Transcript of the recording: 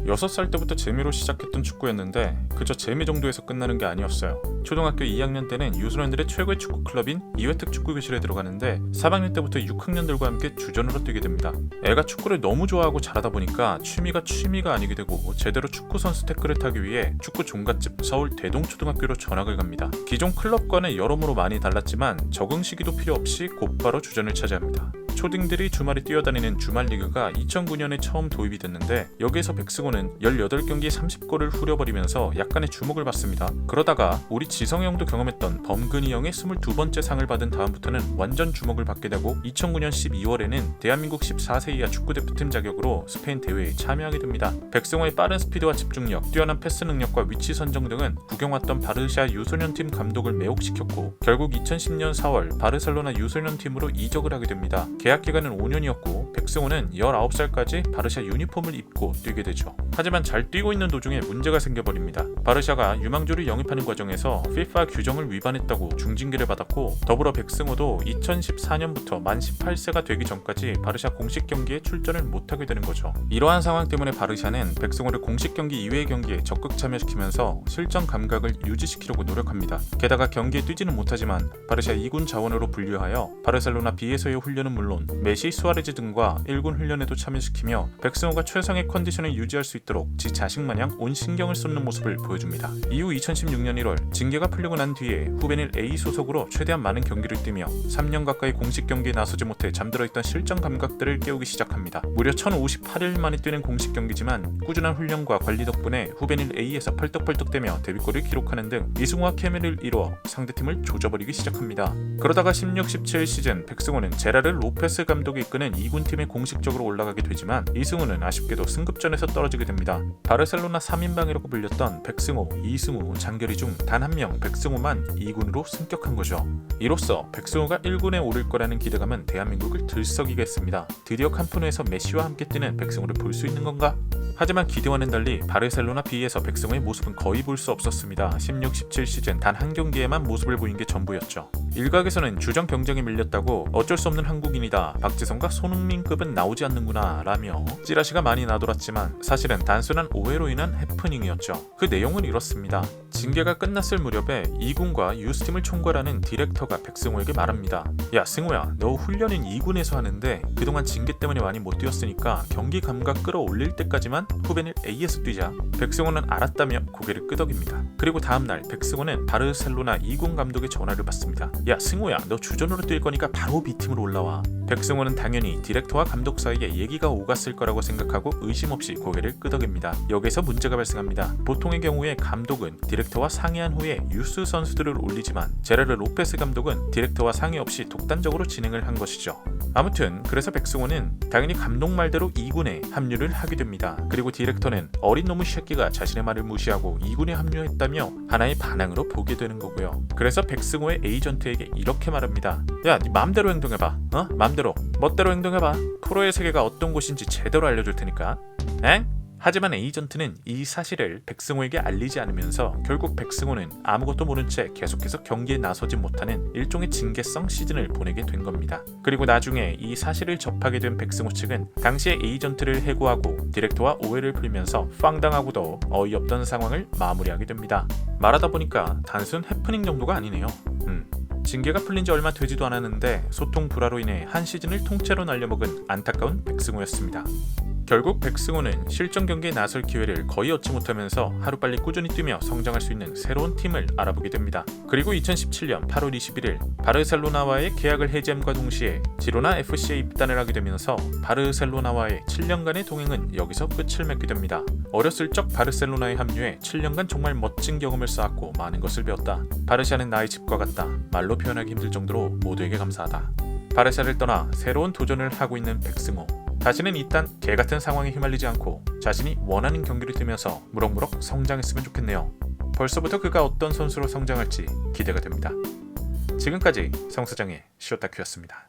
6살 때부터 재미로 시작했던 축구였는데 그저 재미 정도에서 끝나는 게 아니었어요. 초등학교 2학년 때는 유소년들의 최고의 축구 클럽인 이회특 축구교실에 들어가는데 3학년 때부터 6학년들과 함께 주전으로 뛰게 됩니다. 애가 축구를 너무 좋아하고 잘하다 보니까 취미가 아니게 되고 제대로 축구 선수 태클을 타기 위해 축구 종갓집 서울 대동초등학교로 전학을 갑니다. 기존 클럽과는 여러모로 많이 달랐지만 적응 시기도 필요 없이 곧바로 주전을 차지합니다. 초딩들이 주말에 뛰어다니는 주말 리그가 2009년에 처음 도입이 됐는데 여기에서 백승호는 18경기에 30골을 후려버리면서 약간의 주목을 받습니다. 그러다가 우리 지성이 형도 경험했던 범근이 형의 22번째 상을 받은 다음부터는 완전 주목을 받게 되고 2009년 12월에는 대한민국 14세 이하 축구대표팀 자격으로 스페인 대회에 참여하게 됩니다. 백승호의 빠른 스피드와 집중력, 뛰어난 패스 능력과 위치 선정 등은 구경왔던 바르샤 유소년팀 감독을 매혹시켰고 결국 2010년 4월 바르셀로나 유소년팀으로 이적을 하게 됩니다. 계약 기간은 5년이었고 백승호는 19살까지 바르샤 유니폼을 입고 뛰게 되죠. 하지만 잘 뛰고 있는 도중에 문제가 생겨버립니다. 바르샤가 유망주를 영입하는 과정에서 FIFA 규정을 위반했다고 중징계를 받았고 더불어 백승호도 2014년부터 만 18세가 되기 전까지 바르샤 공식 경기에 출전을 못하게 되는 거죠. 이러한 상황 때문에 바르샤는 백승호를 공식 경기 이외의 경기에 적극 참여시키면서 실전 감각을 유지시키려고 노력합니다. 게다가 경기에 뛰지는 못하지만 바르샤 2군 자원으로 분류하여 바르셀로나 B에서의 훈련은 물론 메시, 수아레즈 등과 1군 훈련에도 참여시키며 백승호가 최상의 컨디션을 유지할 수 있도록 지 자식마냥 온 신경을 쏟는 모습을 보여줍니다. 이후 2016년 1월 징계가 풀리고 난 뒤에 후배는 A 소속으로 최대한 많은 경기를 뛰며 3년 가까이 공식 경기에 나서지 못해 잠들어있던 실전 감각들을 깨우기 시작합니다. 무려 1058일 만에 뛰는 공식 경기지만 꾸준한 훈련과 관리 덕분에 후배는 A에서 펄떡펄떡대며 데뷔골을 기록하는 등 이승우와 케미를 이루어 상대팀을 조져버리기 시작합니다. 그러다가 16-17 시즌 백승호는 제라르 로페스 감독이 이끄는 2군팀에 공식적으로 올라가게 되지만 이승우는 아쉽게도 승급전에서 떨어지게 됩니다. 바르셀로나 3인방이라고 불렸던 백승호, 이승우, 장결희 중 단 한 명 백승호만 2군으로 승격한 거죠. 이로써 백승호가 1군에 오를 거라는 기대감은 대한민국을 들썩이게 했습니다. 드디어 캄프누에서 메시와 함께 뛰는 백승호를 볼 수 있는 건가? 하지만 기대와는 달리 바르셀로나 B에서 백승호의 모습은 거의 볼 수 없었습니다. 16-17 시즌 단 한 경기에만 모습을 보인 게 전부였죠. 일각에서는 주전 경쟁에 밀렸다고 어쩔 수 없는 한국인이다, 박지성과 손흥민급은 나오지 않는구나 라며 찌라시가 많이 나돌았지만 사실은 단순한 오해로 인한 해프닝이었죠. 그 내용은 이렇습니다. 징계가 끝났을 무렵에 2군과 유스팀을 총괄하는 디렉터가 백승호에게 말합니다. 야 승호야, 너 훈련은 2군에서 하는데 그동안 징계 때문에 많이 못 뛰었으니까 경기 감각 끌어올릴 때까지만 후배는 A에서 뛰자. 백승호는 알았다며 고개를 끄덕입니다. 그리고 다음날 백승호는 바르셀로나 2군 감독의 전화를 받습니다. 야 승호야, 너 주전으로 뛸 거니까 바로 B팀으로 올라와. 백승호는 당연히 디렉터와 감독 사이에 얘기가 오갔을 거라고 생각하고 의심 없이 고개를 끄덕입니다. 여기서 문제가 발생합니다. 보통의 경우에 감독은 디렉터와 상의한 후에 유스 선수들을 올리지만 제라르 로페스 감독은 디렉터와 상의 없이 독단적으로 진행을 한 것이죠. 아무튼 그래서 백승호는 당연히 감독 말대로 2군에 합류를 하게 됩니다. 그리고 디렉터는 어린 놈의 새끼가 자신의 말을 무시하고 2군에 합류했다며 하나의 반항으로 보게 되는 거고요. 그래서 백승호의 에이전트에게 이렇게 말합니다. 야, 네 맘대로 행동해봐. 맘대로 멋대로 행동해봐. 프로의 세계가 어떤 곳인지 제대로 알려줄 테니까. 엥? 하지만 에이전트는 이 사실을 백승호에게 알리지 않으면서 결국 백승호는 아무것도 모른 채 계속해서 경기에 나서지 못하는 일종의 징계성 시즌을 보내게 된 겁니다. 그리고 나중에 이 사실을 접하게 된 백승호 측은 당시에 에이전트를 해고하고 디렉터와 오해를 풀면서 빵당하고도 어이없던 상황을 마무리하게 됩니다. 말하다 보니까 단순 해프닝 정도가 아니네요. 징계가 풀린 지 얼마 되지도 않았는데 소통 불화로 인해 한 시즌을 통째로 날려먹은 안타까운 백승호였습니다. 결국 백승호는 실전 경기에 나설 기회를 거의 얻지 못하면서 하루빨리 꾸준히 뛰며 성장할 수 있는 새로운 팀을 알아보게 됩니다. 그리고 2017년 8월 21일 바르셀로나와의 계약을 해지함과 동시에 지로나 FC에 입단을 하게 되면서 바르셀로나와의 7년간의 동행은 여기서 끝을 맺게 됩니다. 어렸을 적 바르셀로나에 합류해 7년간 정말 멋진 경험을 쌓았고 많은 것을 배웠다. 바르샤는 나의 집과 같다. 말로 표현하기 힘들 정도로 모두에게 감사하다. 바르샤를 떠나 새로운 도전을 하고 있는 백승호. 자신은 일단 개같은 상황에 휘말리지 않고 자신이 원하는 경기를 뛰면서 무럭무럭 성장했으면 좋겠네요. 벌써부터 그가 어떤 선수로 성장할지 기대가 됩니다. 지금까지 성수장의 쇼다큐였습니다.